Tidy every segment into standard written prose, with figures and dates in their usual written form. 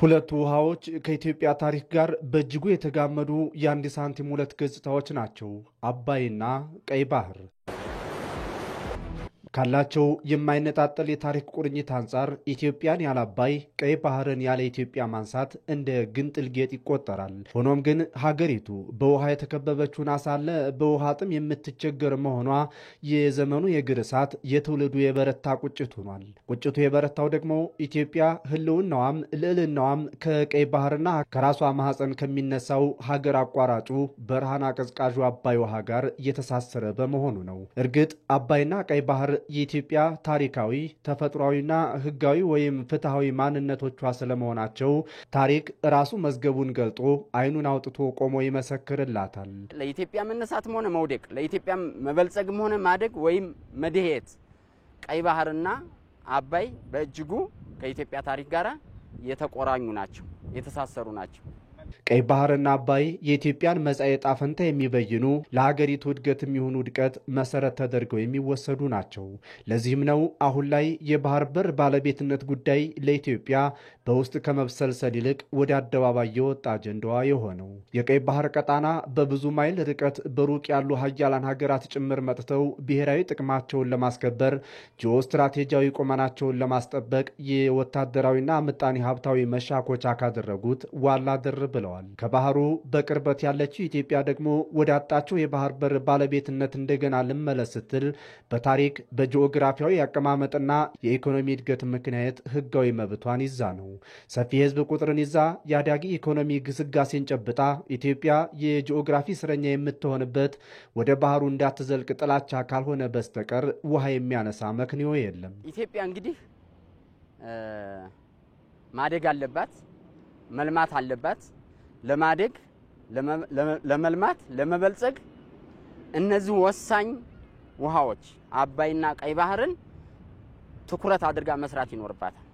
ሁለቱ ውሃዎች ከኢትዮጵያ ታሪክ ጋር በእጅጉ የተጋመዱ የአንድ ሳንቲም ሁለት ገጽታዎች ናቸው። አባይና ቀይ ባህር ካላቸው የማይነጣጠል የታሪክ ቁርኝት አንጻር ኢትዮጵያን ያለ አባይ ቀይ ባህርን ያለ ኢትዮጵያ ማንሳት እንደ ግንጥል ጌጥ ይቆጠራል። ሆኖም ግን ሀገሪቱ በውሃ የተከበበችውን ሳለ በውሃ ጥም የምትቸገር መሆኗ የዘመኑ የግር እሳት የትውልዱ የበረታ ቁጭት ሆኗል። ቁጭቱ የበረታው ደግሞ ኢትዮጵያ ህልውናዋም ልዕልናዋም ከቀይ ባህርና ከራሷ ማህፀን ከሚነሳው ሀገር አቋራጩ በረሃና ቀዝቃዡ አባይ ውሃ ጋር የተሳሰረ በመሆኑ ነው። እርግጥ አባይና ቀይ ባህር የኢትዮጵያ ታሪካዊ ተፈጥሯዊና ህጋዊ ወይም ፍትሃዊ ማንነቶቿ ስለመሆናቸው ታሪክ ራሱ መዝገቡን ገልጦ አይኑን አውጥቶ ቆሞ ይመሰክርላታል። ለኢትዮጵያ መነሳትም ሆነ መውደቅ፣ ለኢትዮጵያ መበልጸግም ሆነ ማደግ ወይም መድሄት ቀይ ባህርና አባይ በእጅጉ ከኢትዮጵያ ታሪክ ጋር የተቆራኙ ናቸው፣ የተሳሰሩ ናቸው። ቀይ ባህርና አባይ የኢትዮጵያን መጻኤ ዕጣ ፈንታ የሚበይኑ ለሀገሪቱ እድገትም ይሁን ውድቀት መሰረት ተደርገው የሚወሰዱ ናቸው። ለዚህም ነው አሁን ላይ የባህር በር ባለቤትነት ጉዳይ ለኢትዮጵያ በውስጥ ከመብሰልሰል ይልቅ ወደ አደባባይ የወጣ አጀንዳዋ የሆነው። የቀይ ባህር ቀጣና በብዙ ማይል ርቀት በሩቅ ያሉ ሀያላን ሀገራት ጭምር መጥተው ብሔራዊ ጥቅማቸውን ለማስከበር ጂኦ ስትራቴጂያዊ ቁመናቸውን ለማስጠበቅ የወታደራዊና ምጣኔ ሀብታዊ መሻኮቻ ካደረጉት ዋላ ድር ብለዋል። ከባህሩ በቅርበት ያለችው ኢትዮጵያ ደግሞ ወደ አጣቸው የባህር በር ባለቤትነት እንደገና ልመለስ ስትል በታሪክ በጂኦግራፊያዊ አቀማመጥና የኢኮኖሚ እድገት ምክንያት ህጋዊ መብቷን ይዛ ነው። ሰፊ የህዝብ ቁጥርን ይዛ የአዳጊ ኢኮኖሚ ግስጋሴን ጨብጣ ኢትዮጵያ የጂኦግራፊ እስረኛ የምትሆንበት ወደ ባህሩ እንዳትዘልቅ ጥላቻ ካልሆነ በስተቀር ውሃ የሚያነሳ መክንዮ የለም። ኢትዮጵያ እንግዲህ ማደግ አለባት፣ መልማት አለባት። ለማደግ ለመልማት ለመበልጸግ እነዚህ ወሳኝ ውሃዎች አባይና ቀይ ባህርን ትኩረት አድርጋ መስራት ይኖርባታል።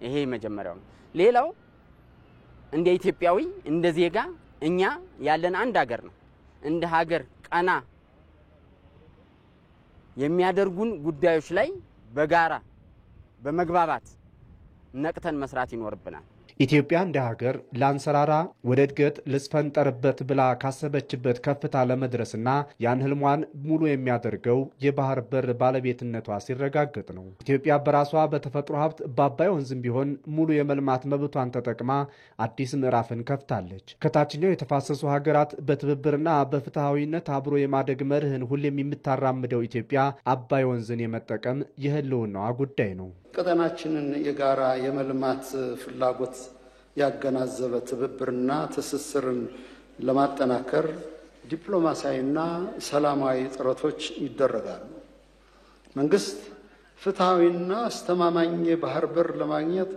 ይሄ መጀመሪያው። ሌላው እንደ ኢትዮጵያዊ እንደ ዜጋ እኛ ያለን አንድ ሀገር ነው። እንደ ሀገር ቀና የሚያደርጉን ጉዳዮች ላይ በጋራ በመግባባት ነቅተን መስራት ይኖርብናል። ኢትዮጵያ እንደ ሀገር ላንሰራራ ወደ እድገት ልስፈንጠርበት ብላ ካሰበችበት ከፍታ ለመድረስና ያን ህልሟን ሙሉ የሚያደርገው የባህር በር ባለቤትነቷ ሲረጋገጥ ነው። ኢትዮጵያ በራሷ በተፈጥሮ ሀብት በአባይ ወንዝም ቢሆን ሙሉ የመልማት መብቷን ተጠቅማ አዲስ ምዕራፍን ከፍታለች። ከታችኛው የተፋሰሱ ሀገራት በትብብርና በፍትሃዊነት አብሮ የማደግ መርህን ሁሌም የምታራምደው ኢትዮጵያ አባይ ወንዝን የመጠቀም የህልውናዋ ጉዳይ ነው። ቀጠናችንን የጋራ የመልማት ፍላጎት ያገናዘበ ትብብርና ትስስርን ለማጠናከር ዲፕሎማሲያዊና ሰላማዊ ጥረቶች ይደረጋሉ። መንግስት ፍትሃዊና አስተማማኝ የባህር በር ለማግኘት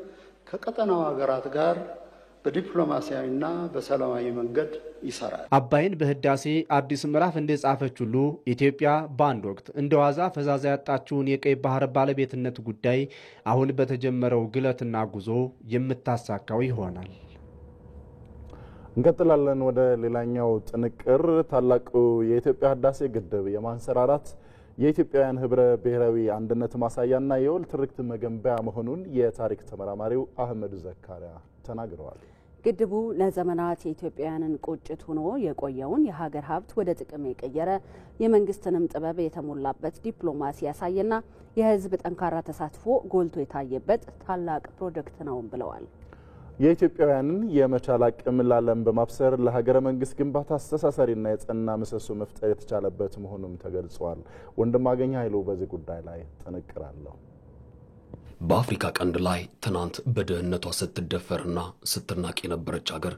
ከቀጠናው ሀገራት ጋር በዲፕሎማሲያዊና በሰላማዊ መንገድ ይሰራል። አባይን በህዳሴ አዲስ ምዕራፍ እንደጻፈች ሁሉ ኢትዮጵያ በአንድ ወቅት እንደዋዛ ፈዛዛ ያጣችውን የቀይ ባህር ባለቤትነት ጉዳይ አሁን በተጀመረው ግለትና ጉዞ የምታሳካው ይሆናል። እንቀጥላለን። ወደ ሌላኛው ጥንቅር ታላቁ የኢትዮጵያ ህዳሴ ግድብ የማንሰራራት የኢትዮጵያውያን ህብረ ብሔራዊ አንድነት ማሳያና የወል ትርክት መገንቢያ መሆኑን የታሪክ ተመራማሪው አህመድ ዘካሪያ ተናግረዋል። ግድቡ ለዘመናት የኢትዮጵያውያንን ቁጭት ሆኖ የቆየውን የሀገር ሀብት ወደ ጥቅም የቀየረ የመንግስትንም ጥበብ የተሞላበት ዲፕሎማሲ ያሳየና የህዝብ ጠንካራ ተሳትፎ ጎልቶ የታየበት ታላቅ ፕሮጀክት ነው ብለዋል። የኢትዮጵያውያንን የመቻል አቅም ለዓለም በማብሰር ለሀገረ መንግስት ግንባታ አስተሳሳሪና የጸና ምሰሶ መፍጠር የተቻለበት መሆኑም ተገልጿል። ወንድማገኝ ኃይሉ በዚህ ጉዳይ ላይ ተነቅራለሁ። በአፍሪካ ቀንድ ላይ ትናንት በድህነቷ ስትደፈርና ስትናቅ የነበረች ሀገር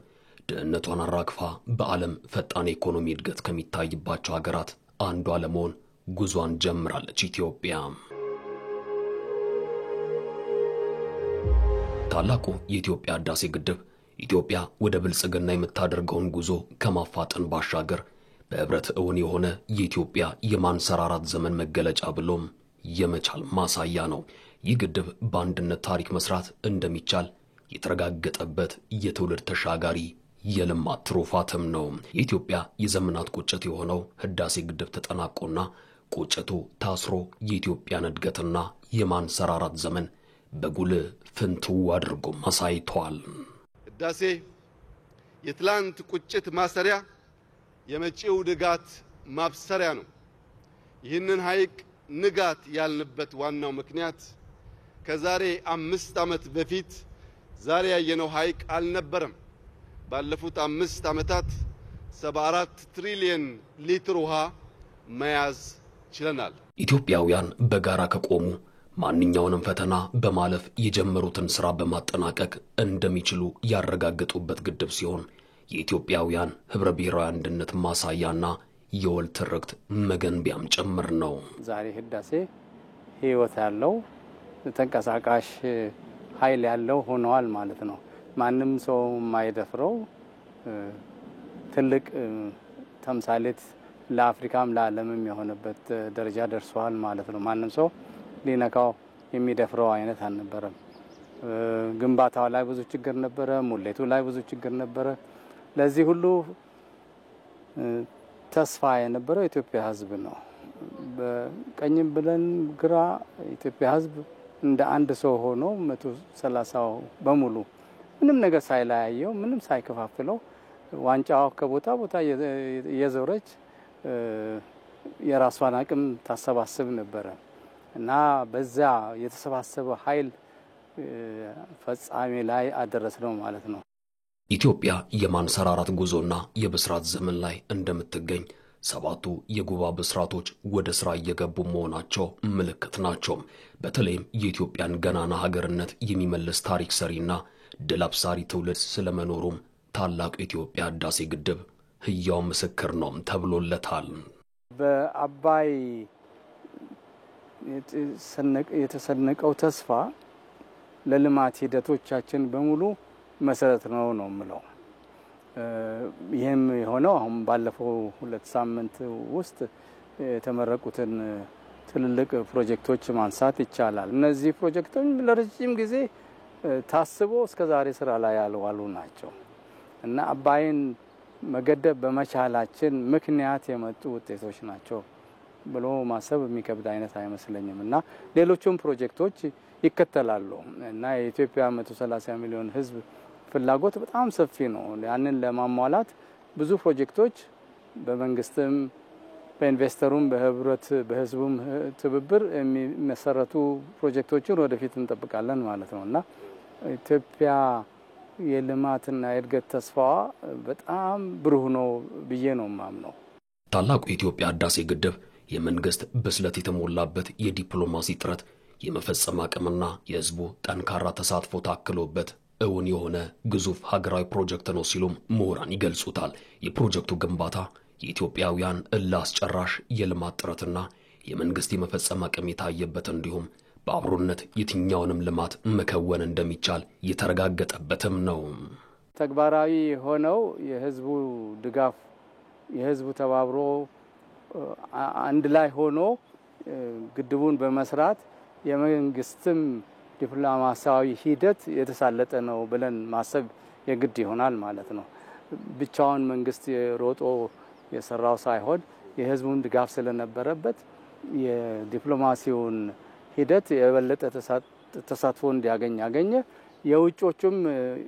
ድህነቷን አራግፋ በዓለም ፈጣን ኢኮኖሚ እድገት ከሚታይባቸው ሀገራት አንዷ ለመሆን ጉዟን ጀምራለች። ኢትዮጵያ ታላቁ የኢትዮጵያ ህዳሴ ግድብ ኢትዮጵያ ወደ ብልጽግና የምታደርገውን ጉዞ ከማፋጠን ባሻገር በህብረት እውን የሆነ የኢትዮጵያ የማንሰራራት ዘመን መገለጫ ብሎም የመቻል ማሳያ ነው። ይህ ግድብ በአንድነት ታሪክ መስራት እንደሚቻል የተረጋገጠበት የትውልድ ተሻጋሪ የልማት ትሩፋትም ነው። የኢትዮጵያ የዘመናት ቁጭት የሆነው ህዳሴ ግድብ ተጠናቆና ቁጭቱ ታስሮ የኢትዮጵያን እድገትና የማንሰራራት ዘመን በጉልህ ፍንትው አድርጎ ማሳይቷል። ህዳሴ የትላንት ቁጭት ማሰሪያ የመጪው ንጋት ማብሰሪያ ነው። ይህንን ሐይቅ ንጋት ያልንበት ዋናው ምክንያት ከዛሬ 5 ዓመት በፊት ዛሬ ያየነው ሐይቅ አልነበረም። ባለፉት 5 ዓመታት 74 ትሪሊየን ሊትር ውሃ መያዝ ችለናል። ኢትዮጵያውያን በጋራ ከቆሙ ማንኛውንም ፈተና በማለፍ የጀመሩትን ሥራ በማጠናቀቅ እንደሚችሉ ያረጋገጡበት ግድብ ሲሆን የኢትዮጵያውያን ህብረ ብሔራዊ አንድነት ማሳያና የወል ትርክት መገንቢያም ጭምር ነው። ዛሬ ህዳሴ ህይወት ያለው ተንቀሳቃሽ ኃይል ያለው ሆኗል ማለት ነው። ማንም ሰው የማይደፍረው ትልቅ ተምሳሌት ለአፍሪካም ለዓለምም የሆነበት ደረጃ ደርሷል ማለት ነው። ማንም ሰው ሊነካው የሚደፍረው አይነት አልነበረም። ግንባታው ላይ ብዙ ችግር ነበረ፣ ሙሌቱ ላይ ብዙ ችግር ነበረ። ለዚህ ሁሉ ተስፋ የነበረው ኢትዮጵያ ህዝብ ነው። በቀኝም ብለን ግራ ኢትዮጵያ ህዝብ እንደ አንድ ሰው ሆኖ 130 በሙሉ ምንም ነገር ሳይለያየው ምንም ሳይከፋፍለው ዋንጫው ከቦታ ቦታ እየዞረች የራሷን አቅም ታሰባስብ ነበረ እና በዛ የተሰባሰበ ኃይል ፈጻሜ ላይ አደረስነው ማለት ነው። ኢትዮጵያ የማንሰራራት ጉዞና የብስራት ዘመን ላይ እንደምትገኝ ሰባቱ የጉባ ብስራቶች ወደ ሥራ እየገቡ መሆናቸው ምልክት ናቸው። በተለይም የኢትዮጵያን ገናና ሀገርነት የሚመልስ ታሪክ ሰሪና ድል አብሳሪ ትውልድ ስለመኖሩም ታላቁ የኢትዮጵያ ህዳሴ ግድብ ህያው ምስክር ነው ተብሎለታል። በአባይ የተሰነቀው ተስፋ ለልማት ሂደቶቻችን በሙሉ መሰረት ነው የምለው። ይሄም የሆነው አሁን ባለፈው 2 ሳምንት ውስጥ የተመረቁትን ትልልቅ ፕሮጀክቶች ማንሳት ይቻላል። እነዚህ ፕሮጀክቶች ለረጅም ጊዜ ታስቦ እስከ ዛሬ ስራ ላይ ያልዋሉ ናቸው እና አባይን መገደብ በመቻላችን ምክንያት የመጡ ውጤቶች ናቸው ብሎ ማሰብ የሚከብድ አይነት አይመስለኝም እና ሌሎችም ፕሮጀክቶች ይከተላሉ እና የኢትዮጵያ 130 ሚሊዮን ህዝብ ፍላጎት በጣም ሰፊ ነው። ያንን ለማሟላት ብዙ ፕሮጀክቶች በመንግስትም በኢንቨስተሩም በህብረት በህዝቡም ትብብር የሚመሰረቱ ፕሮጀክቶችን ወደፊት እንጠብቃለን ማለት ነውና ኢትዮጵያ የልማትና የእድገት ተስፋዋ በጣም ብሩህ ነው ብዬ ነው ማምነው። ታላቁ የኢትዮጵያ ህዳሴ ግድብ የመንግስት ብስለት የተሞላበት የዲፕሎማሲ ጥረት የመፈጸም አቅምና የህዝቡ ጠንካራ ተሳትፎ ታክሎበት እውን የሆነ ግዙፍ ሀገራዊ ፕሮጀክት ነው ሲሉም ምሁራን ይገልጹታል። የፕሮጀክቱ ግንባታ የኢትዮጵያውያን አስጨራሽ የልማት ጥረትና የመንግስት የመፈጸም አቅም የታየበት እንዲሁም በአብሮነት የትኛውንም ልማት መከወን እንደሚቻል የተረጋገጠበትም ነው። ተግባራዊ ሆነው የህዝቡ ድጋፍ የህዝቡ ተባብሮ አንድ ላይ ሆኖ ግድቡን በመስራት የመንግስትም ዲፕሎማሲያዊ ሂደት የተሳለጠ ነው ብለን ማሰብ የግድ ይሆናል ማለት ነው። ብቻውን መንግስት ሮጦ የሰራው ሳይሆን የህዝቡን ድጋፍ ስለነበረበት የዲፕሎማሲውን ሂደት የበለጠ ተሳትፎ እንዲያገኝ ያገኘ የውጮቹም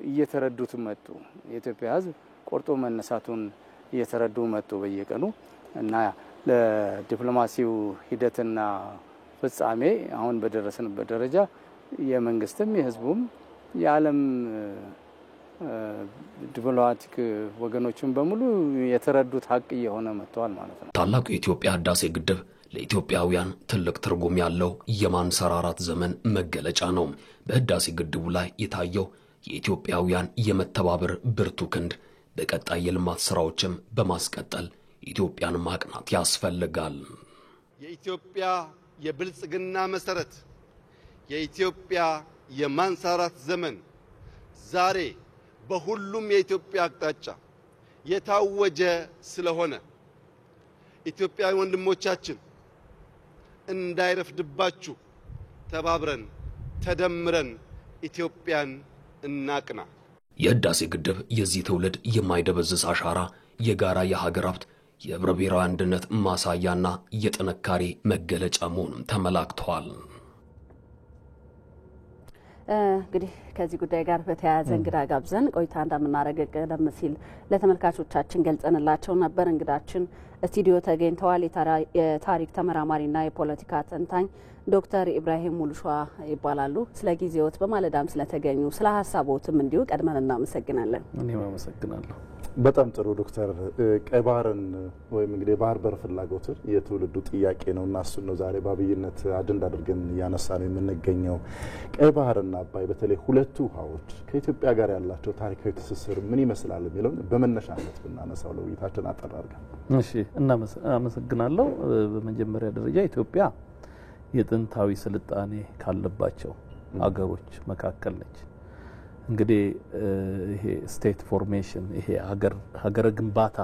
እየተረዱት መጡ። የኢትዮጵያ ህዝብ ቆርጦ መነሳቱን እየተረዱ መጡ በየቀኑ እና ለዲፕሎማሲው ሂደትና ፍጻሜ አሁን በደረስንበት ደረጃ የመንግስትም የህዝቡም የዓለም ዲፕሎማቲክ ወገኖችን በሙሉ የተረዱት ሀቅ የሆነ መጥቷል ማለት ነው። ታላቁ የኢትዮጵያ ህዳሴ ግድብ ለኢትዮጵያውያን ትልቅ ትርጉም ያለው የማንሰራራት ዘመን መገለጫ ነው። በህዳሴ ግድቡ ላይ የታየው የኢትዮጵያውያን የመተባበር ብርቱ ክንድ በቀጣይ የልማት ስራዎችም በማስቀጠል ኢትዮጵያን ማቅናት ያስፈልጋል። የኢትዮጵያ የብልጽግና መሰረት የኢትዮጵያ የማንሰራራት ዘመን ዛሬ በሁሉም የኢትዮጵያ አቅጣጫ የታወጀ ስለሆነ ኢትዮጵያዊ ወንድሞቻችን እንዳይረፍድባችሁ ተባብረን ተደምረን ኢትዮጵያን እናቅና። የህዳሴ ግድብ የዚህ ትውልድ የማይደበዝዝ አሻራ የጋራ የሀገር ሀብት የህብረ ብሔራዊ አንድነት ማሳያና የጥንካሬ መገለጫ መሆኑን ተመላክቷል። እንግዲህ ከዚህ ጉዳይ ጋር በተያያዘ እንግዳ ጋብዘን ቆይታ እንደምናደርግ ቀደም ሲል ለተመልካቾቻችን ገልጸንላቸው ነበር። እንግዳችን ስቱዲዮ ተገኝተዋል። የታሪክ ተመራማሪና የፖለቲካ ተንታኝ ዶክተር ኢብራሂም ሙሉሿ ይባላሉ። ስለ ጊዜዎት በማለዳም ስለተገኙ ስለ ሀሳቦትም እንዲሁ ቀድመን እናመሰግናለን። እኔም አመሰግናለሁ። በጣም ጥሩ ዶክተር፣ ቀይ ባህርን ወይም እንግዲህ ባህር በር ፍላጎት የትውልዱ ጥያቄ ነውና እሱን ነው ዛሬ በአብይነት አጀንዳ አድርገን እያነሳ ነው የምንገኘው። ቀይ ባህርና አባይ በተለይ ሁለቱ ውሃዎች ከኢትዮጵያ ጋር ያላቸው ታሪካዊ ትስስር ምን ይመስላል የሚለውን በመነሻነት ብናነሳው ለውይይታችን አጠር አድርገን። እሺ፣ አመሰግናለሁ። በመጀመሪያ ደረጃ ኢትዮጵያ የጥንታዊ ስልጣኔ ካለባቸው አገሮች መካከል ነች። እንግዲህ ይሄ ስቴት ፎርሜሽን ይሄ ሀገረ ግንባታ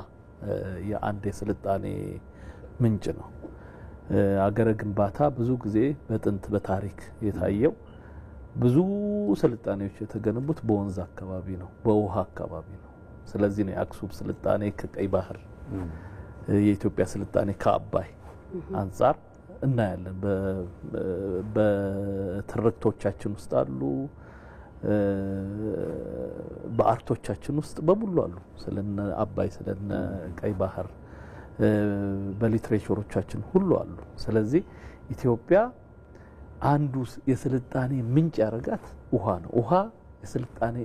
የአንድ የስልጣኔ ምንጭ ነው። ሀገረ ግንባታ ብዙ ጊዜ በጥንት በታሪክ የታየው ብዙ ስልጣኔዎች የተገነቡት በወንዝ አካባቢ ነው፣ በውሃ አካባቢ ነው። ስለዚህ ነው የአክሱም ስልጣኔ ከቀይ ባህር፣ የኢትዮጵያ ስልጣኔ ከአባይ አንጻር እናያለን። በትርክቶቻችን ውስጥ አሉ፣ በአርቶቻችን ውስጥ በሙሉ አሉ። ስለነ አባይ ስለነ ቀይ ባህር በሊትሬቸሮቻችን ሁሉ አሉ። ስለዚህ ኢትዮጵያ አንዱ የስልጣኔ ምንጭ ያረጋት ውሃ ነው። ውሃ የስልጣኔ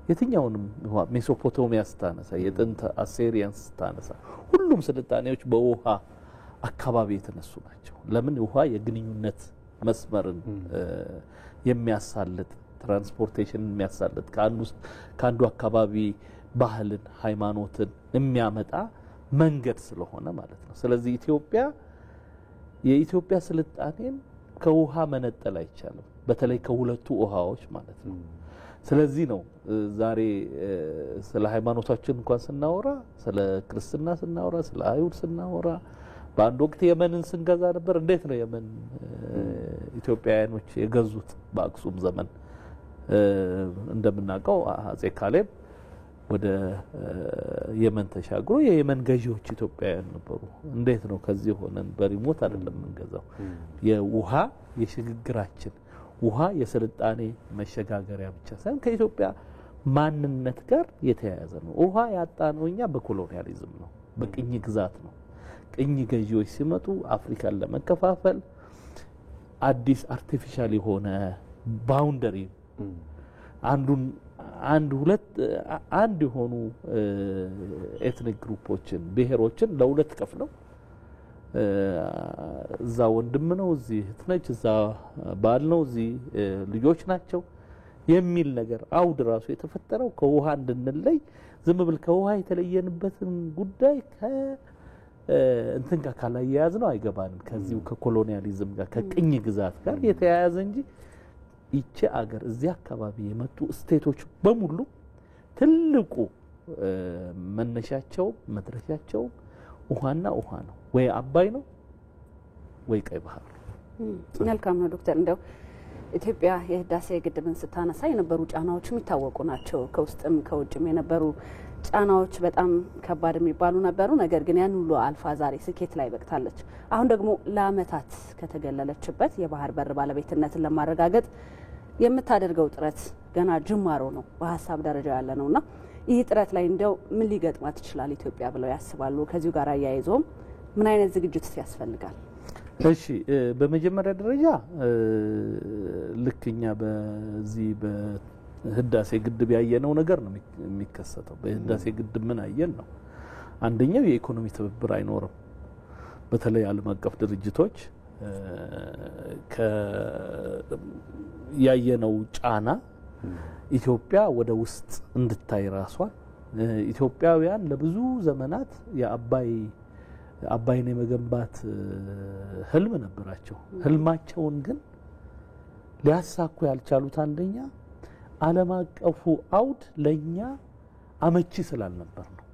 የትኛውንም ውሃ ሜሶፖታሚያ ስታነሳ፣ የጥንት አሴሪያን ስታነሳ ሁሉም ስልጣኔዎች በውሃ አካባቢ የተነሱ ናቸው። ለምን? ውሃ የግንኙነት መስመርን የሚያሳልጥ ትራንስፖርቴሽን የሚያሳልጥ ከአንዱ አካባቢ ባህልን፣ ሃይማኖትን የሚያመጣ መንገድ ስለሆነ ማለት ነው። ስለዚህ የኢትዮጵያ ስልጣኔን ከውሃ መነጠል አይቻልም፣ በተለይ ከሁለቱ ውሃዎች ማለት ነው። ስለዚህ ነው ዛሬ ስለ ሃይማኖታችን እንኳን ስናወራ፣ ስለ ክርስትና ስናወራ፣ ስለ አይሁድ ስናወራ በአንድ ወቅት የመንን ስንገዛ ነበር። እንዴት ነው የመን ኢትዮጵያውያኖች የገዙት? በአክሱም ዘመን እንደምናውቀው አጼ ካሌብ ወደ የመን ተሻግሮ የየመን ገዢዎች ኢትዮጵያውያን ነበሩ። እንዴት ነው ከዚህ ሆነን በሪሞት አይደለም የምንገዛው? የውሃ የሽግግራችን ውሃ የስልጣኔ መሸጋገሪያ ብቻ ሳይሆን ከኢትዮጵያ ማንነት ጋር የተያያዘ ነው። ውሃ ያጣነው እኛ በኮሎኒያሊዝም ነው፣ በቅኝ ግዛት ነው። ቅኝ ገዢዎች ሲመጡ አፍሪካን ለመከፋፈል አዲስ አርቲፊሻል የሆነ ባውንደሪ አንድ የሆኑ ኤትኒክ ግሩፖችን ብሔሮችን ለሁለት ከፍለው እዛ ወንድም ነው፣ እዚህ እህት ነች፣ እዛ ባል ነው፣ እዚህ ልጆች ናቸው የሚል ነገር አውድ ራሱ የተፈጠረው ከውሃ እንድንለይ ዝም ብል ከውሃ የተለየንበትን ጉዳይ እንትን ጋር ካላያያዝ ነው አይገባንም። ከዚሁ ከኮሎኒያሊዝም ጋር ከቅኝ ግዛት ጋር የተያያዘ እንጂ ይቺ አገር እዚህ አካባቢ የመጡ ስቴቶች በሙሉ ትልቁ መነሻቸው መድረሻቸው ውሃና ውሃ ነው። ወይ አባይ ነው ወይ ቀይ ባህር ነው። መልካም ነው ዶክተር። እንደው ኢትዮጵያ የህዳሴ ግድብን ስታነሳ የነበሩ ጫናዎች የሚታወቁ ናቸው። ከውስጥም ከውጭም የነበሩ ጫናዎች በጣም ከባድ የሚባሉ ነበሩ። ነገር ግን ያን ሁሉ አልፋ ዛሬ ስኬት ላይ በቅታለች። አሁን ደግሞ ለአመታት ከተገለለችበት የባህር በር ባለቤትነትን ለማረጋገጥ የምታደርገው ጥረት ገና ጅማሮ ነው፣ በሀሳብ ደረጃ ያለ ነውና ይህ ጥረት ላይ እንደው ምን ሊገጥማት ይችላል ኢትዮጵያ ብለው ያስባሉ? ከዚሁ ጋር አያይዞም ምን አይነት ዝግጅት ያስፈልጋል? እሺ፣ በመጀመሪያ ደረጃ ልክኛ በዚህ በህዳሴ ግድብ ያየነው ነገር ነው የሚከሰተው። በህዳሴ ግድብ ምን አየን ነው? አንደኛው የኢኮኖሚ ትብብር አይኖርም። በተለይ ዓለም አቀፍ ድርጅቶች ያየነው ጫና ኢትዮጵያ ወደ ውስጥ እንድታይ ራሷን ኢትዮጵያውያን ለብዙ ዘመናት አባይን የመገንባት ህልም ነበራቸው። ህልማቸውን ግን ሊያሳኩ ያልቻሉት አንደኛ ዓለም አቀፉ አውድ ለኛ አመቺ ስላልነበር ነው።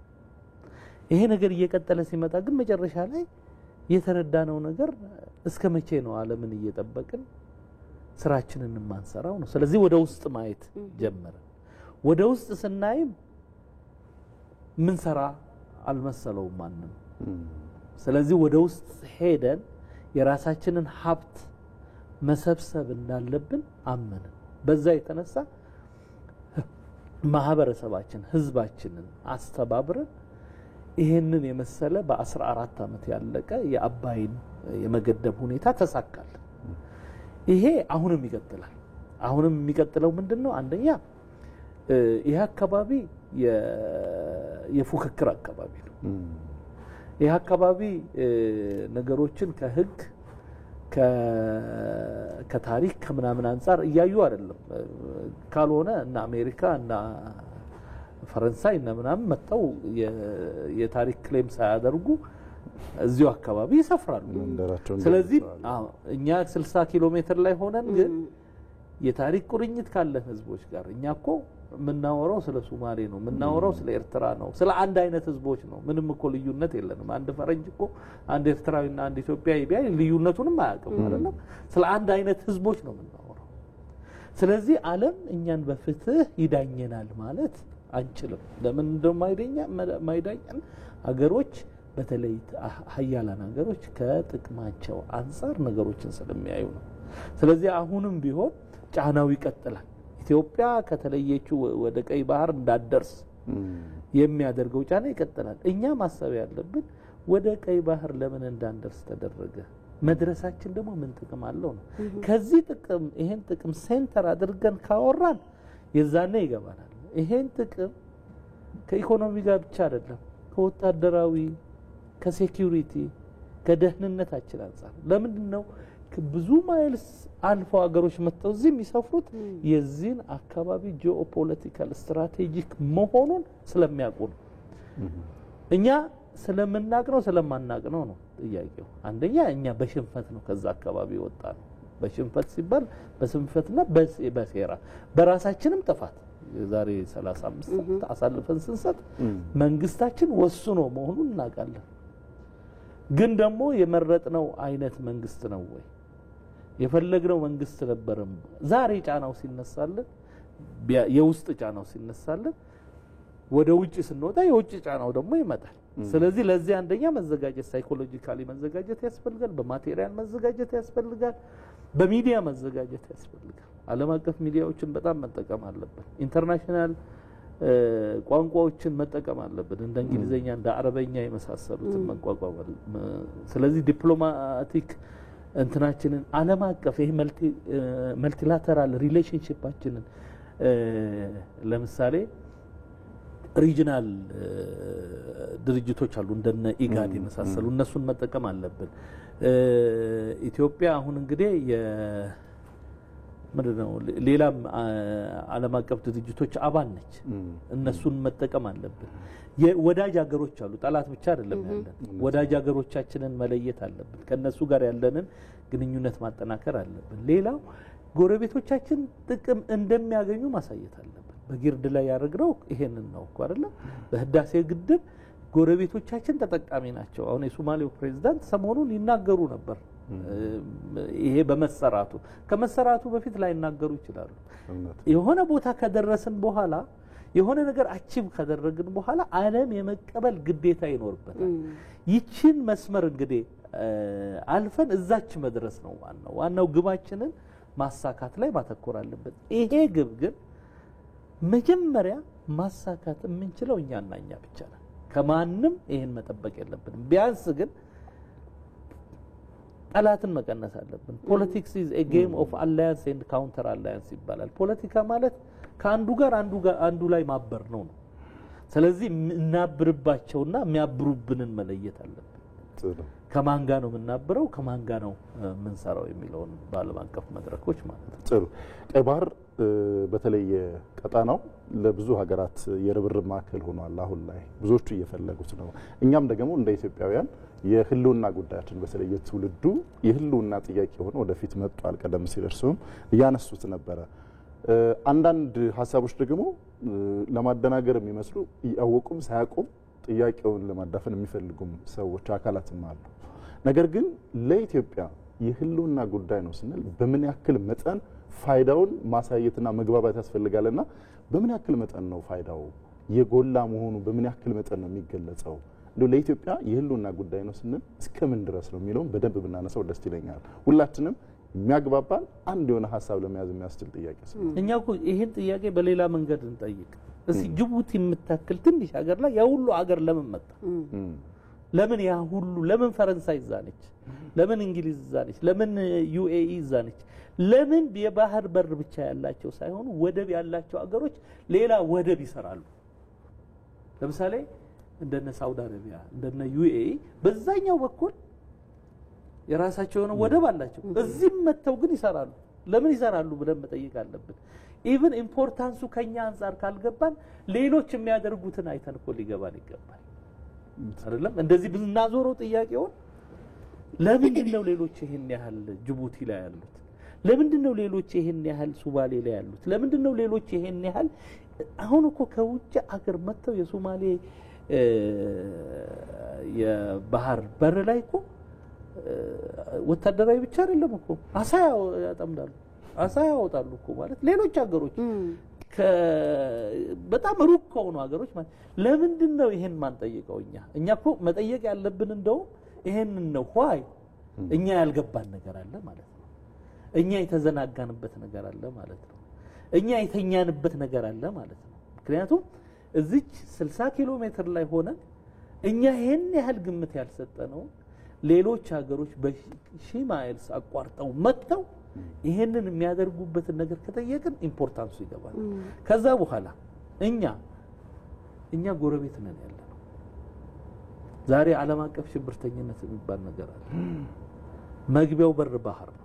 ይሄ ነገር እየቀጠለ ሲመጣ ግን መጨረሻ ላይ የተረዳነው ነገር እስከ መቼ ነው ዓለምን እየጠበቅን ስራችንን ማንሰራው ነው። ስለዚህ ወደ ውስጥ ማየት ጀመረ። ወደ ውስጥ ስናይም ምን ሰራ አልመሰለውም ማንም። ስለዚህ ወደ ውስጥ ሄደን የራሳችንን ሀብት መሰብሰብ እንዳለብን አመንን። በዛ የተነሳ ማህበረሰባችን ህዝባችንን አስተባብረን ይሄንን የመሰለ በ14 አመት ያለቀ የአባይን የመገደብ ሁኔታ ተሳካል። ይሄ አሁንም ይቀጥላል። አሁንም የሚቀጥለው ምንድነው? አንደኛ ይሄ አካባቢ የፉክክር አካባቢ ነው። ይሄ አካባቢ ነገሮችን ከህግ ከታሪክ ከምናምን አንፃር እያዩ አይደለም። ካልሆነ እና አሜሪካ እና ፈረንሳይ እና ምናምን መጣው የታሪክ ክሌም ሳያደርጉ እዚሁ አካባቢ ይሰፍራሉ። ስለዚህ እኛ 60 ኪሎ ሜትር ላይ ሆነን ግን የታሪክ ቁርኝት ካለን ህዝቦች ጋር እኛኮ ምናወራው ስለ ሶማሌ ነው፣ ምናወራው ስለ ኤርትራ ነው፣ ስለ አንድ አይነት ህዝቦች ነው። ምንም እኮ ልዩነት የለንም። አንድ ፈረንጅ እኮ አንድ ኤርትራዊና አንድ ኢትዮጵያዊ ቢያይ ልዩነቱንም አያውቅም አይደለም። ስለ አንድ አይነት ህዝቦች ነው ምናወራው። ስለዚህ ዓለም እኛን በፍትህ ይዳኘናል ማለት አንችልም። ለምን እንደማይዳኘን ሀገሮች በተለይ ሀያላን ሀገሮች ከጥቅማቸው አንፃር ነገሮችን ስለሚያዩ ነው። ስለዚህ አሁንም ቢሆን ጫናው ይቀጥላል። ኢትዮጵያ ከተለየችው ወደ ቀይ ባህር እንዳደርስ የሚያደርገው ጫና ይቀጥላል። እኛ ማሰብ ያለብን ወደ ቀይ ባህር ለምን እንዳንደርስ ተደረገ፣ መድረሳችን ደግሞ ምን ጥቅም አለው ነው። ከዚህ ጥቅም ይሄን ጥቅም ሴንተር አድርገን ካወራን የዛኔ ይገባናል። ይሄን ጥቅም ከኢኮኖሚ ጋር ብቻ አይደለም፣ ከወታደራዊ ከሴኩሪቲ ከደህንነታችን አንፃር ለምንድን ነው ብዙ ማይልስ አልፎ ሀገሮች መጥተው እዚህ የሚሰፍሩት? የዚህን አካባቢ ጂኦፖለቲካል ስትራቴጂክ መሆኑን ስለሚያውቁ ነው። እኛ ስለምናቅነው ስለማናቅነው ነው ጥያቄው። አንደኛ እኛ በሽንፈት ነው ከዛ አካባቢ ወጣ ነው። በሽንፈት ሲባል በስንፈትና በሴራ በራሳችንም ጥፋት ዛሬ 35 ዓመት አሳልፈን ስንሰጥ መንግስታችን ወስኖ መሆኑን እናውቃለን። ግን ደግሞ የመረጥነው አይነት መንግስት ነው ወይ የፈለግነው መንግስት ነበርም? ዛሬ ጫናው ሲነሳልን የውስጥ ጫናው ሲነሳልን ወደ ውጪ ስንወጣ የውጪ ጫናው ደግሞ ይመጣል። ስለዚህ ለዚህ አንደኛ መዘጋጀት ሳይኮሎጂካሊ መዘጋጀት ያስፈልጋል፣ በማቴሪያል መዘጋጀት ያስፈልጋል፣ በሚዲያ መዘጋጀት ያስፈልጋል። ዓለም አቀፍ ሚዲያዎችን በጣም መጠቀም አለብን። ኢንተርናሽናል ቋንቋዎችን መጠቀም አለብን፣ እንደ እንግሊዘኛ እንደ አረበኛ የመሳሰሉትን መቋቋም። ስለዚህ ዲፕሎማቲክ እንትናችንን ዓለም አቀፍ ይሄ መልቲላተራል ሪሌሽንሺፓችንን ለምሳሌ ሪጂናል ድርጅቶች አሉ እንደነ ኢጋድ የመሳሰሉ እነሱን መጠቀም አለብን። ኢትዮጵያ አሁን እንግዲህ ምንድነው ሌላም ዓለም አቀፍ ድርጅቶች አባል ነች። እነሱን መጠቀም አለብን። የወዳጅ ሀገሮች አሉ፣ ጠላት ብቻ አይደለም ያለን። ወዳጅ ሀገሮቻችንን መለየት አለብን። ከነሱ ጋር ያለንን ግንኙነት ማጠናከር አለብን። ሌላው ጎረቤቶቻችን ጥቅም እንደሚያገኙ ማሳየት አለብን። በጊርድ ላይ ያደረግነው ይሄንን ነው እኮ አይደለም። በህዳሴ ግድብ ጎረቤቶቻችን ተጠቃሚ ናቸው። አሁን የሶማሌው ፕሬዝዳንት ሰሞኑን ይናገሩ ነበር። ይሄ ከመሰራቱ በፊት ላይ ይናገሩ ይችላሉ። የሆነ ቦታ ከደረስን በኋላ የሆነ ነገር አቺቭ ካደረግን በኋላ ዓለም የመቀበል ግዴታ ይኖርበታል። ይችን መስመር እንግዲህ አልፈን እዛች መድረስ ነው ዋናው ግባችንን ማሳካት ላይ ማተኮር አለበት። ይሄ ግብ ግን መጀመሪያ ማሳካት የምንችለው እኛና እኛ ብቻ ነን። ከማንም ይሄን መጠበቅ የለብንም። ቢያንስ ግን ጠላትን መቀነስ አለብን። ፖለቲክስ ኢዝ ኤ ጌም ኦፍ አላያንስ ኤንድ ካውንተር አላያንስ ይባላል። ፖለቲካ ማለት ከአንዱ ጋር አንዱ ላይ ማበር ነው። ስለዚህ እናብርባቸውና የሚያብሩብንን መለየት አለብን። ከማን ጋር ነው የምናብረው፣ ከማን ጋር ነው የምንሰራው የሚለውን በዓለም አቀፍ መድረኮች ማለት ነው። ጥሩ። ቀይ ባህር በተለይ ቀጣናው ለብዙ ሀገራት የርብርብ ማዕከል ሆኗል። አሁን ላይ ብዙዎቹ እየፈለጉት ነው። እኛም ደግሞ እንደ ኢትዮጵያውያን የህልውና ጉዳያችን በተለይ የትውልዱ የህልውና ጥያቄ ሆኖ ወደፊት መጥቷል። ቀደም ሲል እርሱም እያነሱት ነበረ። አንዳንድ ሀሳቦች ደግሞ ለማደናገር የሚመስሉ ያወቁም ሳያውቁም ጥያቄውን ለማዳፈን የሚፈልጉም ሰዎች አካላትም አሉ። ነገር ግን ለኢትዮጵያ የህልውና ጉዳይ ነው ስንል በምን ያክል መጠን ፋይዳውን ማሳየትና መግባባት ያስፈልጋልና በምን ያክል መጠን ነው ፋይዳው የጎላ መሆኑ በምን ያክል መጠን ነው የሚገለጸው? እንደው ለኢትዮጵያ የህልውና ጉዳይ ነው ስንል እስከምን ድረስ ነው የሚለውን በደንብ ብናነሳው ደስ ይለኛል። ሁላችንም የሚያግባባን አንድ የሆነ ሐሳብ ለመያዝ የሚያስችል ጥያቄ ነው። እኛ እኮ ይሄን ጥያቄ በሌላ መንገድ እንጠይቅ። እስኪ ጅቡቲ የምታክል ትንሽ ሀገር ላይ ያ ሁሉ ሀገር ለምን መጣ? ለምን ያ ሁሉ ለምን ፈረንሳይ እዛ ነች? ለምን እንግሊዝ እዛ ነች? ለምን ዩኤኢ እዛ ነች? ለምን የባህር በር ብቻ ያላቸው ሳይሆኑ ወደብ ያላቸው ሀገሮች ሌላ ወደብ ይሰራሉ? ለምሳሌ እንደነ ሳውዲ አረቢያ እንደነ ዩኤኢ በዛኛው በኩል የራሳቸው የሆነ ወደብ አላቸው። እዚህም መተው ግን ይሰራሉ። ለምን ይሰራሉ ብለን መጠየቅ አለብን። ኢቭን ኢምፖርታንሱ ከኛ አንፃር ካልገባን ሌሎች የሚያደርጉትን አይተን እኮ ሊገባን ይገባል አይደለም? እንደዚህ ብናዞረው ጥያቄውን ለምንድን ነው ሌሎች ይሄን ያህል ጅቡቲ ላይ ያሉት? ለምንድን ነው ሌሎች ይሄን ያህል ሶማሌ ላይ ያሉት? ለምንድን ነው ሌሎች ይሄን ያህል አሁን እኮ ከውጭ አገር መተው የሶማሌ የባህር በር ላይ እኮ ወታደራዊ ብቻ አይደለም እኮ አሳ ያጠምዳሉ፣ አሳ ያወጣሉ እኮ ማለት ሌሎች ሀገሮች በጣም ሩቅ ከሆኑ ሀገሮች ማለት ለምንድን ነው ይሄን ማን ጠይቀው? እኛ እኮ መጠየቅ ያለብን እንደው ይሄንን ነው። ሆይ እኛ ያልገባን ነገር አለ ማለት ነው። እኛ የተዘናጋንበት ነገር አለ ማለት ነው። እኛ የተኛንበት ነገር አለ ማለት ነው። ምክንያቱም እዚች 60 ኪሎ ሜትር ላይ ሆነ እኛ ይሄን ያህል ግምት ያልሰጠነው ሌሎች ሀገሮች በሺህ ማይልስ አቋርጠው መጥተው ይሄንን የሚያደርጉበትን ነገር ከጠየቅን ኢምፖርታንሱ ይገባል። ከዛ በኋላ እኛ ጎረቤት ነን ያለነው። ዛሬ ዓለም አቀፍ ሽብርተኝነት የሚባል ነገር አለ። መግቢያው በር ባህር ነው።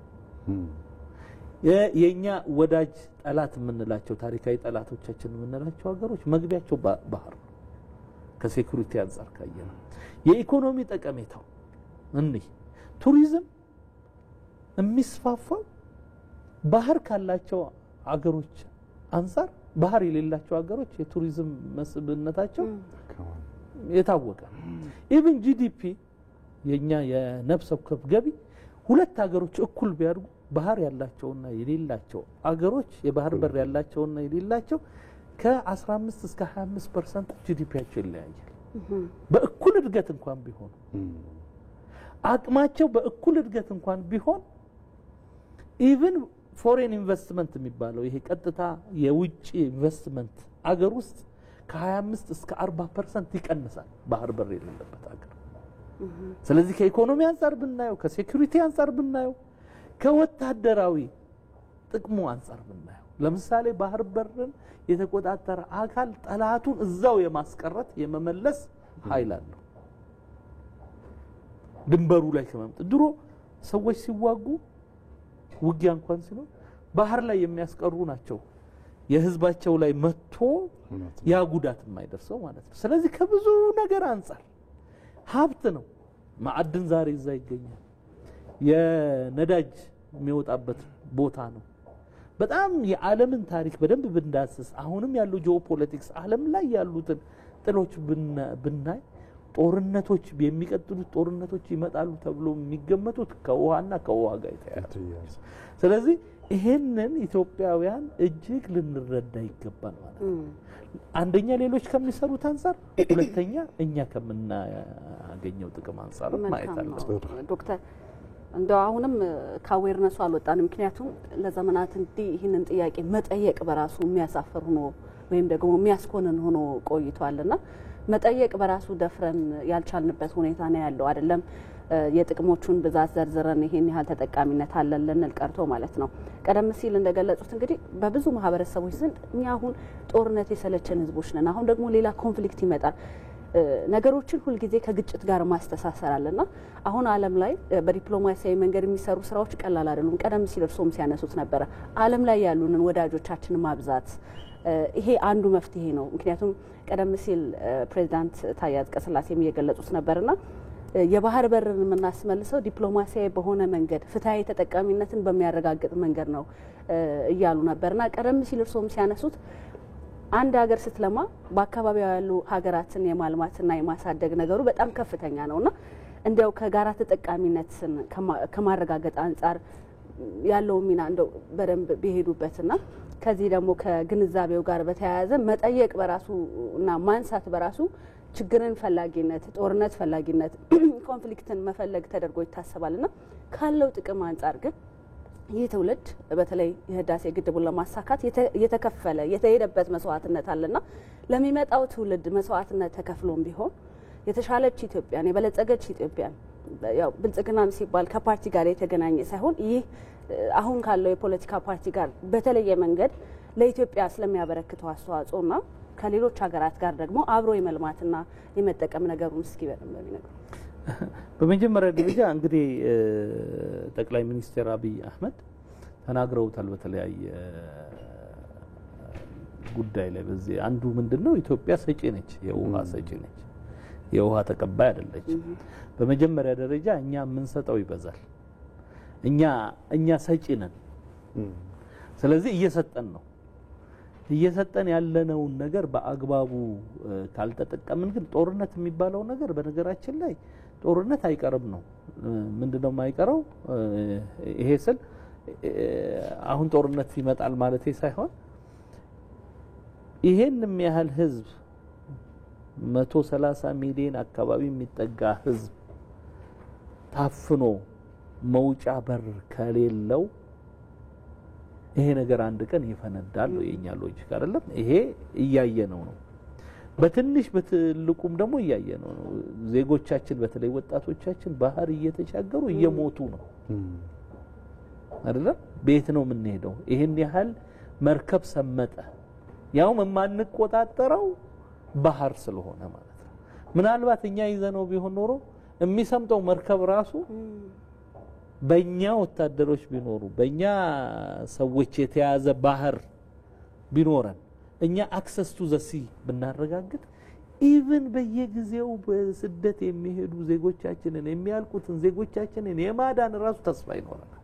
የኛ ወዳጅ ጠላት የምንላቸው ታሪካዊ ጠላቶቻችን የምንላቸው ሀገሮች መግቢያቸው ባህር ነው። ከሴኩሪቲ አንፃር ካየነው የኢኮኖሚ ጠቀሜታው ቱሪዝም የሚስፋፋው ባህር ካላቸው አገሮች አንፃር ባህር የሌላቸው አገሮች የቱሪዝም መስህብነታቸው የታወቀ ኢቭን ጂዲፒ የኛ የነፍስ ወከፍ ገቢ ሁለት ሀገሮች እኩል ቢያድጉ ባህር ያላቸውና የሌላቸው አገሮች የባህር በር ያላቸውና የሌላቸው ከ15 እስከ 25% ጂዲፒያቸው ይለያያል። በእኩል እድገት እንኳን ቢሆን አቅማቸው በእኩል እድገት እንኳን ቢሆን ኢቭን ፎሬን ኢንቨስትመንት የሚባለው ይሄ ቀጥታ የውጭ ኢንቨስትመንት አገር ውስጥ ከ25 እስከ 40% ይቀንሳል ባህር በር የሌለበት አገር። ስለዚህ ከኢኮኖሚ አንፃር ብናየው፣ ከሴኩሪቲ አንፃር ብናየው፣ ከወታደራዊ ጥቅሙ አንፃር ብናየው ለምሳሌ ባህር በርን የተቆጣጠረ አካል ጠላቱን እዛው የማስቀረት የመመለስ ኃይል አለው። ድንበሩ ላይ ከመምጣት ድሮ ሰዎች ሲዋጉ ውጊያ እንኳን ሲኖር ባህር ላይ የሚያስቀሩ ናቸው የህዝባቸው ላይ መጥቶ ያ ጉዳት የማይደርሰው ማለት ነው። ስለዚህ ከብዙ ነገር አንፃር ሀብት ነው። ማዕድን ዛሬ እዛ ይገኛል። የነዳጅ የሚወጣበት ቦታ ነው። በጣም የዓለምን ታሪክ በደንብ ብንዳስስ አሁንም ያለው ጂኦፖለቲክስ ዓለም ላይ ያሉትን ጥሎች ብናይ ጦርነቶች የሚቀጥሉት ጦርነቶች ይመጣሉ ተብሎ የሚገመቱት ከውሃና ከውሃ ጋር የተያያዘ። ስለዚህ ይሄንን ኢትዮጵያውያን እጅግ ልንረዳ ይገባል ማለት ነው። አንደኛ ሌሎች ከሚሰሩት አንፃር፣ ሁለተኛ እኛ ከምናገኘው ጥቅም አንፃር ማየት አለብን። ዶክተር እንደው አሁንም ካዌርነሱ አልወጣንም። ምክንያቱም ለዘመናት ይህንን ጥያቄ መጠየቅ በራሱ የሚያሳፍር ሆኖ ወይም ደግሞ የሚያስኮንን ሆኖ ቆይቷልና መጠየቅ በራሱ ደፍረን ያልቻልንበት ሁኔታ ነው ያለው አይደለም። የጥቅሞቹን ብዛት ዘርዝረን ይሄን ያህል ተጠቃሚነት አለን ልንል ቀርቶ ማለት ነው። ቀደም ሲል እንደገለጹት እንግዲህ በብዙ ማህበረሰቦች ዘንድ እኛ አሁን ጦርነት የሰለቸን ህዝቦች ነን። አሁን ደግሞ ሌላ ኮንፍሊክት ይመጣል። ነገሮችን ሁሉ ጊዜ ከግጭት ጋር ማስተሳሰር አለና አሁን ዓለም ላይ በዲፕሎማሲያዊ መንገድ የሚሰሩ ስራዎች ቀላል አይደሉም። ቀደም ሲል እርሶም ሲያነሱት ነበረ ዓለም ላይ ያሉንን ወዳጆቻችንን ማብዛት ይሄ አንዱ መፍትሄ ነው። ምክንያቱም ቀደም ሲል ፕሬዝዳንት ታዬ አጽቀሥላሴም እየገለጹት ነበርና የባህር በርን የምናስመልሰው ዲፕሎማሲያዊ በሆነ መንገድ ፍትሃዊ ተጠቃሚነትን በሚያረጋግጥ መንገድ ነው እያሉ ነበርና ቀደም ሲል እርሶም ሲያነሱት አንድ ሀገር ስትለማ በአካባቢው ያሉ ሀገራትን የማልማትና የማሳደግ ነገሩ በጣም ከፍተኛ ነውና እንደው ከጋራ ተጠቃሚነትን ከማረጋገጥ አንፃር ያለው ሚና እንደው በደንብ ቢሄዱበትና ከዚህ ደግሞ ከግንዛቤው ጋር በተያያዘ መጠየቅ በራሱና ማንሳት በራሱ ችግርን ፈላጊነት፣ ጦርነት ፈላጊነት፣ ኮንፍሊክትን መፈለግ ተደርጎ ይታሰባልና ካለው ጥቅም አንፃር ግን ይህ ትውልድ በተለይ የህዳሴ ግድቡን ለማሳካት የተከፈለ የተሄደበት መስዋዕትነት አለና ለሚመጣው ትውልድ መስዋዕትነት ተከፍሎም ቢሆን የተሻለች ኢትዮጵያን የበለጸገች ኢትዮጵያን ያው ብልጽግናም ሲባል ከፓርቲ ጋር የተገናኘ ሳይሆን ይህ አሁን ካለው የፖለቲካ ፓርቲ ጋር በተለየ መንገድ ለኢትዮጵያ ስለሚያበረክተው አስተዋጽኦና ከሌሎች ሀገራት ጋር ደግሞ አብሮ የመልማትና የመጠቀም ነገሩን እስኪ በደንብ ቢነግሩ። በመጀመሪያ ደረጃ እንግዲህ ጠቅላይ ሚኒስትር አብይ አህመድ ተናግረውታል በተለያየ ጉዳይ ላይ። በዚህ አንዱ ምንድነው ኢትዮጵያ ሰጪ ነች፣ የውሃ ሰጪ ነች፣ የውሃ ተቀባይ አይደለችም። በመጀመሪያ ደረጃ እኛ የምንሰጠው ይበዛል፣ እኛ ሰጪ ነን። ስለዚህ እየሰጠን ያለነውን ነገር በአግባቡ ካልተጠቀምን ግን ጦርነት የሚባለው ነገር በነገራችን ላይ ጦርነት አይቀርም ነው። ምንድነው የማይቀረው? ይሄ ስል አሁን ጦርነት ይመጣል ማለት ሳይሆን ይሄንም ያህል ህዝብ 130 ሚሊዮን አካባቢ የሚጠጋ ህዝብ ታፍኖ መውጫ በር ከሌለው ይሄ ነገር አንድ ቀን ይፈነዳል ነው የኛ ሎጂክ አይደለም። ይሄ እያየነው ነው። በትንሽ በትልቁም ደግሞ እያየነው ነው። ዜጎቻችን በተለይ ወጣቶቻችን ባህር እየተሻገሩ እየሞቱ ነው አይደለም። ቤት ነው የምንሄደው። ይሄን ያህል መርከብ ሰመጠ፣ ያው የማንቆጣጠረው ባህር ስለሆነ ማለት ነው። ምናልባት እኛ ይዘነው ቢሆን ኖሮ የሚሰምጠው መርከብ ራሱ በእኛ ወታደሮች ቢኖሩ በእኛ ሰዎች የተያዘ ባህር ቢኖረን እኛ አክሰስ ቱ ዘ ሲ ብናረጋግጥ ኢቭን በየጊዜው በስደት የሚሄዱ ዜጎቻችንን የሚያልቁትን ዜጎቻችንን የማዳን ራሱ ተስፋ ይኖረናል።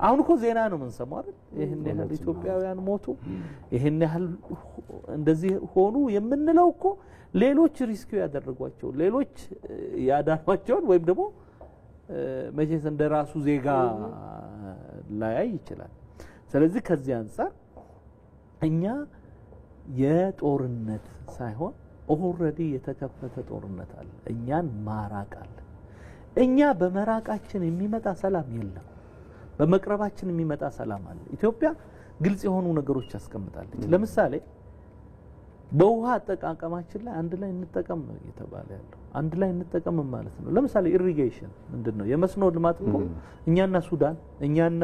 አሁን እኮ ዜና ነው የምንሰማው አይደል? ይሄን ያህል ኢትዮጵያውያን ሞቱ፣ ይሄን ያህል እንደዚህ ሆኑ የምንለው እኮ ሌሎች ሪስክ ያደረጓቸው ሌሎች ያዳኗቸውን ወይም ደግሞ መቼስ እንደራሱ ዜጋ ላይ ይችላል። ስለዚህ ከዚህ አንፃር እኛ የጦርነት ሳይሆን ኦልሬዲ የተከፈተ ጦርነት አለ፣ እኛን ማራቅ አለ። እኛ በመራቃችን የሚመጣ ሰላም የለም፣ በመቅረባችን የሚመጣ ሰላም አለ። ኢትዮጵያ ግልጽ የሆኑ ነገሮች ያስቀምጣለች። ለምሳሌ በውሃ አጠቃቀማችን ላይ አንድ ላይ እንጠቀም ነው እየተባለ ያለው። አንድ ላይ እንጠቀም ማለት ነው። ለምሳሌ ኢሪጌሽን ምንድነው? የመስኖ ልማት እኮ እኛና ሱዳን እኛና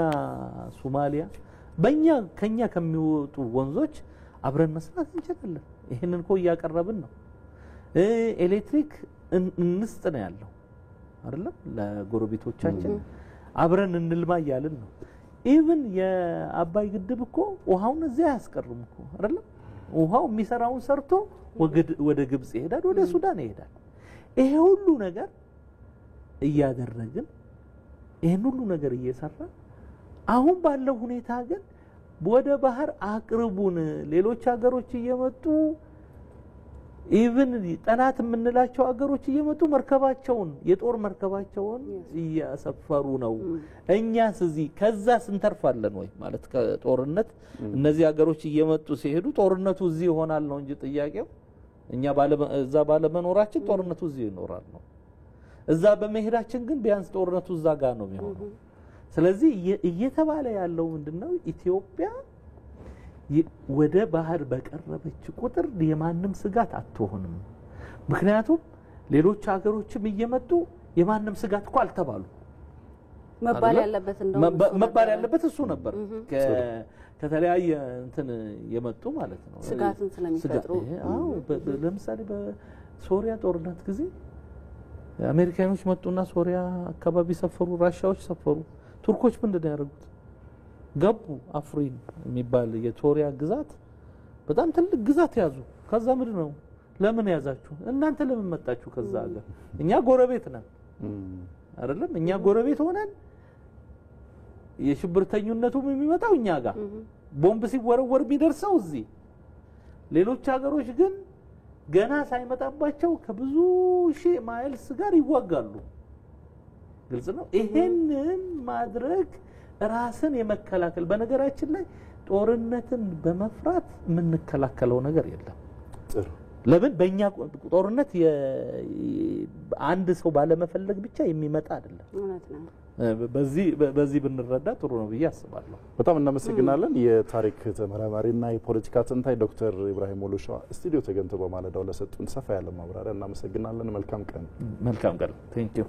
ሶማሊያ ከኛ ከሚወጡ ወንዞች አብረን መስራት እንችላለን። ይሄንን እኮ እያቀረብን ነው። ኤሌክትሪክ እንስጥ ነው ያለው አይደለም? ለጎረቤቶቻችን አብረን እንልማ ያልን ነው። ኢቭን የአባይ ግድብ እኮ ውሃውን እዚያ ያስቀርም እኮ አይደለም? ውሃው የሚሰራውን ሰርቶ ወደ ግብጽ ይሄዳል፣ ወደ ሱዳን ይሄዳል። ይሄ ሁሉ ነገር እያደረግን ይሄን ሁሉ ነገር እየሰራ አሁን ባለው ሁኔታ ግን ወደ ባህር አቅርቡን ሌሎች ሀገሮች እየመጡ ኢቭን ጠላት የምንላቸው ሀገሮች እየመጡ መርከባቸውን የጦር መርከባቸውን እያሰፈሩ ነው። እኛስ እዚህ ከዛ ስንተርፋለን ወይ ማለት ከጦርነት እነዚህ ሀገሮች እየመጡ ሲሄዱ ጦርነቱ እዚህ ይሆናል ነው እንጂ ጥያቄው እኛ እዛ ባለመኖራችን ጦርነቱ እዚህ ይኖራል ነው። እዛ በመሄዳችን ግን ቢያንስ ጦርነቱ እዛ ጋር ነው የሚሆነው። ስለዚህ እየተባለ ያለው ምንድነው? ኢትዮጵያ ወደ ባህር በቀረበች ቁጥር የማንም ስጋት አትሆንም። ምክንያቱም ሌሎች ሀገሮችም እየመጡ የማንም ስጋት እኮ አልተባሉ። መባል ያለበት እሱ ነበር። ከተለያየ እንትን የመጡ ማለት ነው ስጋትን ስለሚፈጥሩ። አዎ ለምሳሌ በሶሪያ ጦርነት ጊዜ አሜሪካኖች መጡና ሶሪያ አካባቢ ሰፈሩ፣ ራሻዎች ሰፈሩ። ቱርኮች ምንድነው ያደረጉት? ገቡ። አፍሪን የሚባል የሶሪያ ግዛት በጣም ትልቅ ግዛት ያዙ። ከዛ ምንድነው ለምን ያዛችሁ? እናንተ ለምን መጣችሁ ከዛ ሀገር? እኛ ጎረቤት ነን አይደለም? እኛ ጎረቤት ሆነን የሽብርተኝነቱም የሚመጣው እኛ ጋር ቦምብ ሲወረወር ቢደርሰው እዚህ። ሌሎች ሀገሮች ግን ገና ሳይመጣባቸው ከብዙ ሺህ ማይልስ ጋር ይዋጋሉ። ግልጽ ነው። ይሄንን ማድረግ ራስን የመከላከል በነገራችን ላይ ጦርነትን በመፍራት የምንከላከለው ነገር የለም። ለምን በእኛ ጦርነት አንድ ሰው ባለመፈለግ ብቻ የሚመጣ አይደለም። በዚህ ብንረዳ ጥሩ ነው ብዬ አስባለሁ። በጣም እናመሰግናለን። የታሪክ ተመራማሪና የፖለቲካ ተንታኝ ዶክተር ኢብራሂም ሞሉሻ ስቱዲዮ ተገኝተው በማለዳው ለሰጡን ሰፋ ያለ ማብራሪያ እናመሰግናለን። መልካም ቀን። ቴንክ ዩ።